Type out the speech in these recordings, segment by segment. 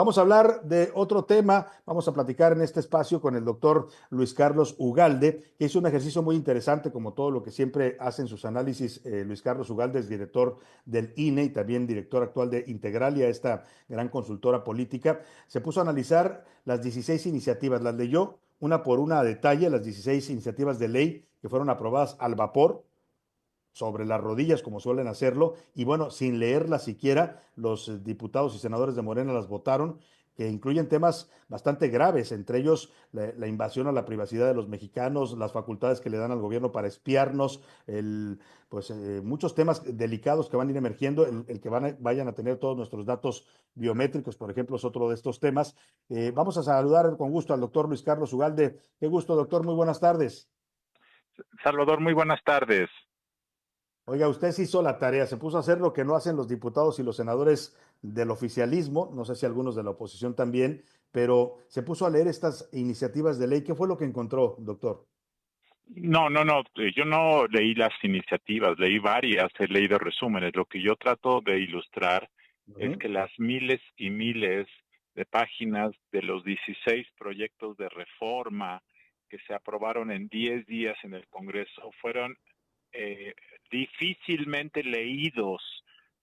Vamos a hablar de otro tema, vamos a platicar en este espacio con el doctor Luis Carlos Ugalde, que hizo un ejercicio muy interesante, como todo lo que siempre hace en sus análisis. Luis Carlos Ugalde es director del INE y también director actual de Integralia, esta gran consultora política. Se puso a analizar las 16 iniciativas, las leyó una por una a detalle, las 16 iniciativas de ley que fueron aprobadas al vapor, sobre las rodillas, como suelen hacerlo, y bueno, sin leerlas siquiera, los diputados y senadores de Morena las votaron, que incluyen temas bastante graves, entre ellos la invasión a la privacidad de los mexicanos, las facultades que le dan al gobierno para espiarnos, muchos temas delicados que van a ir emergiendo, el que vayan a tener todos nuestros datos biométricos, por ejemplo, es otro de estos temas. Vamos a saludar con gusto al doctor Luis Carlos Ugalde. Qué gusto, doctor, muy buenas tardes. Salvador, muy buenas tardes. Oiga, usted sí hizo la tarea, se puso a hacer lo que no hacen los diputados y los senadores del oficialismo, no sé si algunos de la oposición también, pero se puso a leer estas iniciativas de ley. ¿Qué fue lo que encontró, doctor? No, yo no leí las iniciativas, leí varias, he leído resúmenes. Lo que yo trato de ilustrar es Ujú, que las miles y miles de páginas de los 16 proyectos de reforma que se aprobaron en 10 días en el Congreso fueron eh, difícilmente leídos,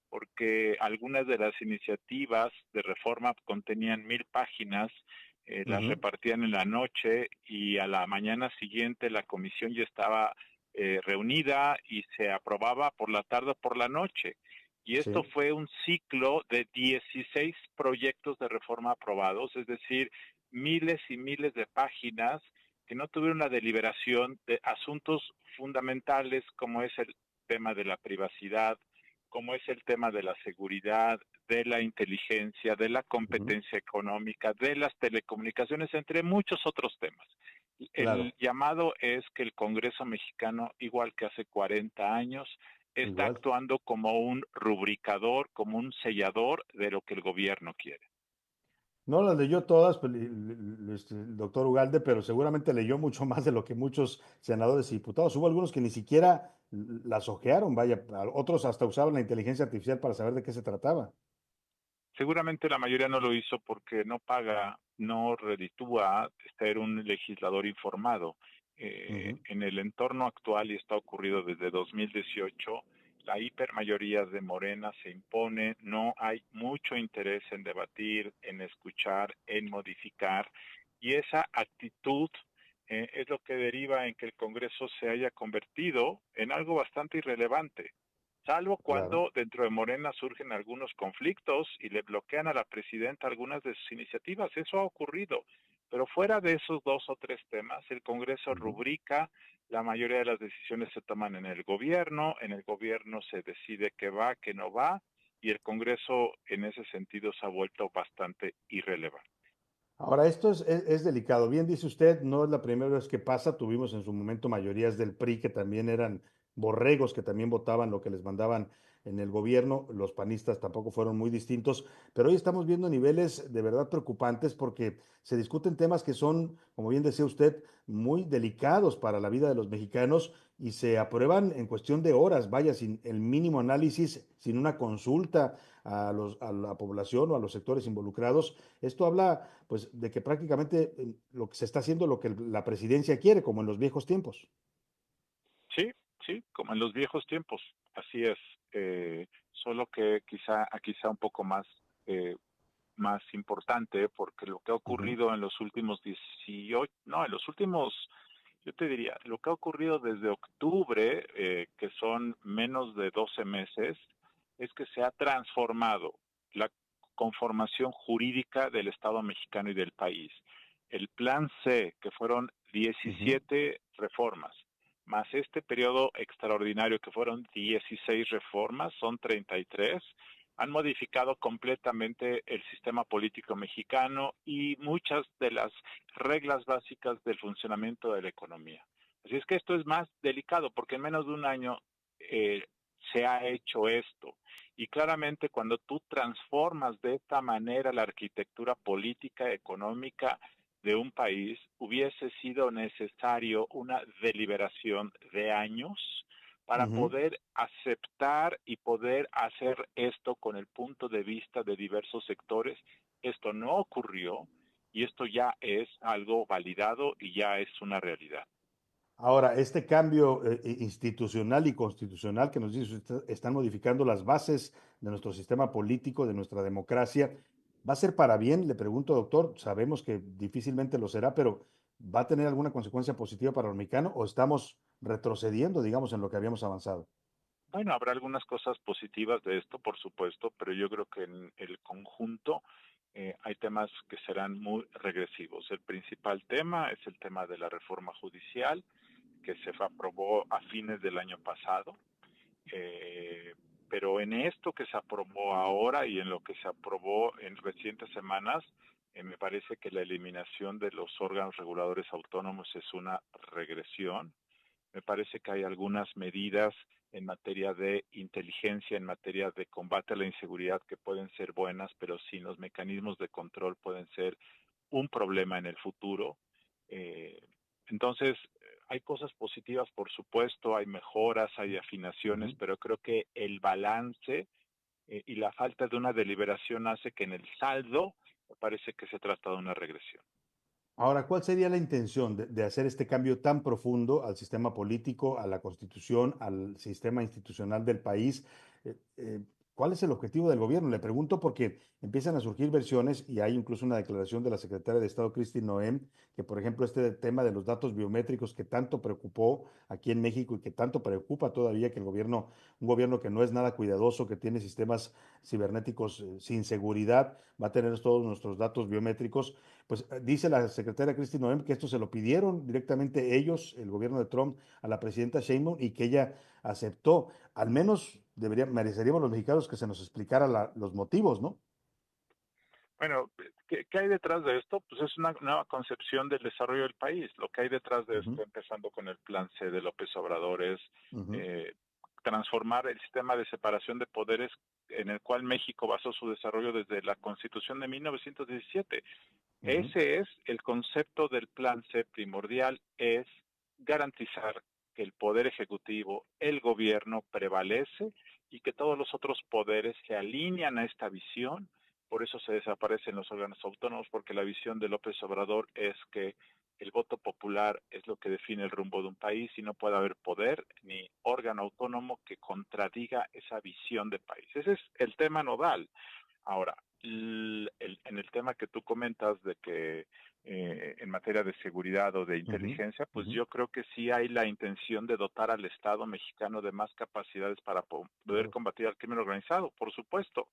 porque algunas de las iniciativas de reforma contenían 1000 páginas, las ujú, repartían en la noche y a la mañana siguiente la comisión ya estaba reunida y se aprobaba por la tarde o por la noche. Y esto sí, fue un ciclo de 16 proyectos de reforma aprobados, es decir, miles y miles de páginas que no tuvieron la deliberación de asuntos fundamentales como es el tema de la privacidad, como es el tema de la seguridad, de la inteligencia, de la ujú, competencia económica, de las telecomunicaciones, entre muchos otros temas. El claro, llamado es que el Congreso mexicano, igual que hace 40 años, está igual. actuando como un rubricador, como un sellador de lo que el gobierno quiere. No las leyó todas, el doctor Ugalde, pero seguramente leyó mucho más de lo que muchos senadores y diputados. Hubo algunos que ni siquiera las ojearon, vaya, otros hasta usaban la inteligencia artificial para saber de qué se trataba. Seguramente la mayoría no lo hizo porque no paga, no reditúa ser un legislador informado. Ujú, En el entorno actual, y está ocurrido desde 2018, la hipermayoría de Morena se impone, no hay mucho interés en debatir, en escuchar, en modificar, y esa actitud es lo que deriva en que el Congreso se haya convertido en algo bastante irrelevante, salvo claro. cuando dentro de Morena surgen algunos conflictos y le bloquean a la presidenta algunas de sus iniciativas. Eso ha ocurrido. Pero fuera de esos dos o tres temas, el Congreso Ujú. rubrica, la mayoría de las decisiones se toman en el gobierno se decide qué va, qué no va, y el Congreso en ese sentido se ha vuelto bastante irrelevante. Ahora, esto es delicado. Bien dice usted, no es la primera vez que pasa. Tuvimos en su momento mayorías del PRI que también eran borregos, que también votaban lo que les mandaban en el gobierno. Los panistas tampoco fueron muy distintos, pero hoy estamos viendo niveles de verdad preocupantes porque se discuten temas que son, como bien decía usted, muy delicados para la vida de los mexicanos y se aprueban en cuestión de horas, vaya, sin el mínimo análisis, sin una consulta a la población o a los sectores involucrados. Esto habla pues de que prácticamente lo que se está haciendo lo que la presidencia quiere, como en los viejos tiempos. Sí, sí, como en los viejos tiempos, así es. Solo que quizá un poco eh, más importante, porque lo que ha Ujú, ocurrido en los últimos 18, no, en los últimos, yo te diría, lo que ha ocurrido desde octubre, que son menos de 12 meses, es que se ha transformado la conformación jurídica del Estado mexicano y del país. El Plan C, que fueron ujú, 17 reformas, más este periodo extraordinario que fueron 16 reformas, son 33, han modificado completamente el sistema político mexicano y muchas de las reglas básicas del funcionamiento de la economía. Así es que esto es más delicado porque en menos de un año eh, se ha hecho esto. Y claramente cuando tú transformas de esta manera la arquitectura política, económica de un país, hubiese sido necesario una deliberación de años para ujú. poder aceptar y poder hacer esto con el punto de vista de diversos sectores Esto no ocurrió y esto ya es algo validado y ya es una realidad. Ahora, este cambio institucional y constitucional que nos dice usted, están modificando las bases de nuestro sistema político, de nuestra democracia. ¿Va a ser para bien? Le pregunto, doctor. Sabemos que difícilmente lo será, pero ¿va a tener alguna consecuencia positiva para el mexicano o estamos retrocediendo, digamos, en lo que habíamos avanzado? Bueno, habrá algunas cosas positivas de esto, por supuesto, pero yo creo que en el conjunto hay temas que serán muy regresivos. El principal tema es el tema de la reforma judicial, que se aprobó a fines del año pasado. Eh, pero en esto que se aprobó ahora y en lo que se aprobó en recientes semanas, me parece que la eliminación de los órganos reguladores autónomos es una regresión. Me parece que hay algunas medidas en materia de inteligencia, en materia de combate a la inseguridad que pueden ser buenas, pero sin los mecanismos de control pueden ser un problema en el futuro. Eh, entonces, hay cosas positivas, por supuesto, hay mejoras, hay afinaciones, Ujú. pero creo que el balance y la falta de una deliberación hace que en el saldo me parece que se trata de una regresión. Ahora, ¿cuál sería la intención de hacer este cambio tan profundo al sistema político, a la constitución, al sistema institucional del país? ¿Cuál es el objetivo del gobierno? Le pregunto porque empiezan a surgir versiones y hay incluso una declaración de la secretaria de Estado, Kristi Noem, que por ejemplo este tema de los datos biométricos que tanto preocupó aquí en México y que tanto preocupa todavía que el gobierno, un gobierno que no es nada cuidadoso, que tiene sistemas cibernéticos sin seguridad, va a tener todos nuestros datos biométricos. Pues dice la secretaria Kristi Noem que esto se lo pidieron directamente ellos, el gobierno de Trump, a la presidenta Sheinbaum y que ella aceptó. Al menos mereceríamos los mexicanos que se nos explicara los motivos, ¿no? Bueno, ¿qué hay detrás de esto? Pues es una nueva concepción del desarrollo del país. Lo que hay detrás de Ujú, esto, empezando con el plan C de López Obrador, es ujú, eh, transformar el sistema de separación de poderes en el cual México basó su desarrollo desde la Constitución de 1917. ujú, Ese es el concepto del plan C primordial, es garantizar que el poder ejecutivo, el gobierno prevalece y que todos los otros poderes se alinean a esta visión. Por eso se desaparecen los órganos autónomos, porque la visión de López Obrador es que el voto popular es lo que define el rumbo de un país y no puede haber poder ni órgano autónomo que contradiga esa visión de país. Ese es el tema nodal. Ahora, en el tema que tú comentas de que en materia de seguridad o de ujú, inteligencia, pues ujú. yo creo que sí hay la intención de dotar al Estado mexicano de más capacidades para poder Claro. combatir al crimen organizado, por supuesto.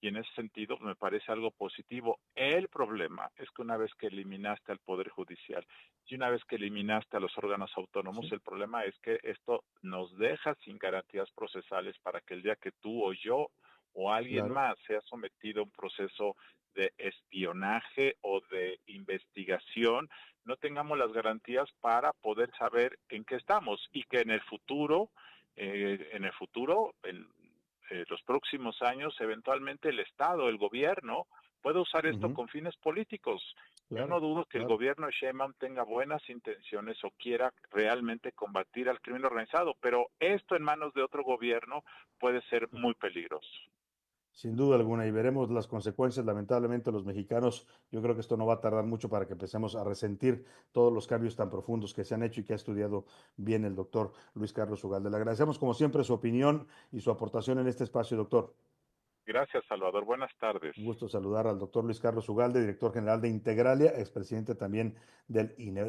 Y en ese sentido me parece algo positivo. El problema es que una vez que eliminaste al Poder Judicial y una vez que eliminaste a los órganos autónomos, Sí, el problema es que esto nos deja sin garantías procesales para que el día que tú o yo o alguien claro. más sea sometido a un proceso de espionaje o de investigación, no tengamos las garantías para poder saber en qué estamos y que en los próximos años, eventualmente el Estado, el gobierno, puede usar esto Ujú, con fines políticos. Yo no claro, dudo que el claro. gobierno de Sheinbaum tenga buenas intenciones o quiera realmente combatir al crimen organizado, pero esto en manos de otro gobierno puede ser muy peligroso. Sin duda alguna, y veremos las consecuencias. Lamentablemente, los mexicanos, yo creo que esto no va a tardar mucho para que empecemos a resentir todos los cambios tan profundos que se han hecho y que ha estudiado bien el doctor Luis Carlos Ugalde. Le agradecemos, como siempre, su opinión y su aportación en este espacio, doctor. Gracias, Salvador. Buenas tardes. Un gusto saludar al doctor Luis Carlos Ugalde, director general de Integralia, expresidente también del INE.